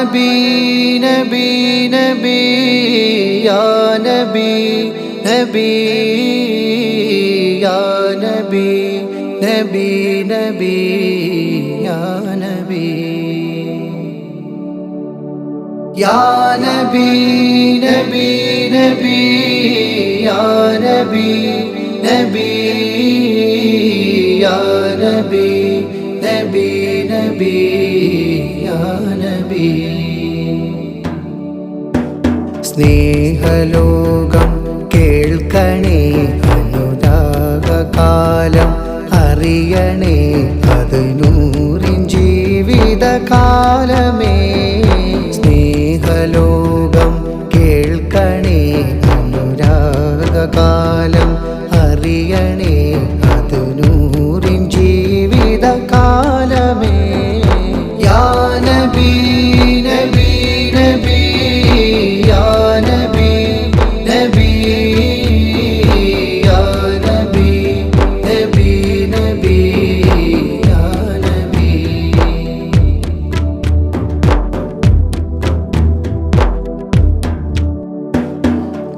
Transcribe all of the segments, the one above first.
നബി നബി നബി യാ നബി നബി യാ നബി നബി നബി യാ നബി യാ നബി നബി നബി യാ നബി നബി യാ നബി നബി നബി യാ നബി സ്നേഹലോകം കേൾക്കണേ അനുരാഗകാലം അറിയണേ അത് നൂറിൻ ജീവിതകാലമേ സ്നേഹലോകം കേൾക്കണേ അനുരാഗകാലം അറിയണേ അത് നൂറിൻ ജീവിതകാലമേ യാ നബി നബി നബി യാ നബി നബി യാ നബി നബി നബി യാ നബി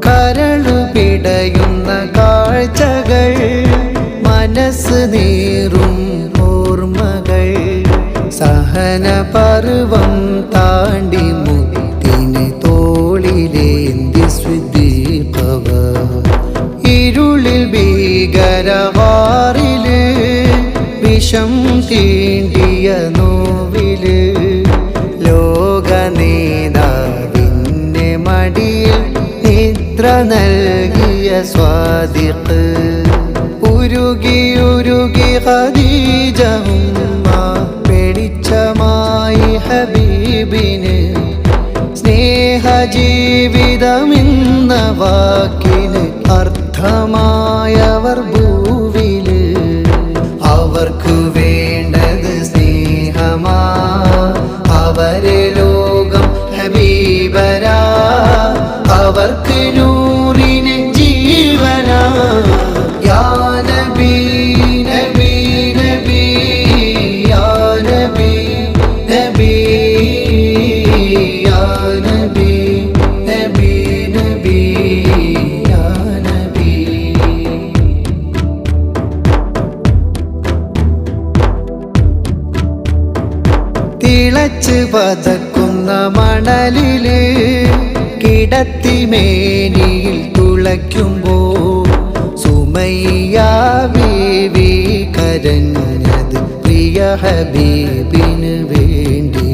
കരളു പിടയുന്ന കാഴ്ചകൾ മനസ്സ് നീറും ഓർമ്മകൾ സഹന പർവം താണ്ടി മുത്തിനെ തോളിലേന്തി സ്വിദീപവ ഇരുളിൽ ഭീകരവാറില് വിഷം തീണ്ടിയ നോവില് ലോക നേതാവിന്നെ മടിയിൽ നിദ്ര നൽകിയ സ്വാദിഖ് ഉരുകി ഉരുകി ഖദീജ ഉമ്മ വെളിച്ചമായി ഹബീബിന് സ്നേഹജീവിതമെന്ന വാക്കിന് അർത്ഥമായവർ ഭൂവില് അവർക്ക് വേണ്ടത് സ്നേഹമാ അവരെ ലോകം ഹബീബരാ അവർക്ക് നൂറിന് ജീവനാ യാ നബി നബി നബി യാ നബി നബി യാ നബി നബി നബി യാ നബി തിളച്ച് പതക്കുന്ന മണലില് കിടത്തി മേനിയിൽ തുളയ്ക്കുമ്പോ സുമയ്യ ബീവി കരഞ്ഞത് പ്രിയ ഹബീബിന് വേണ്ടി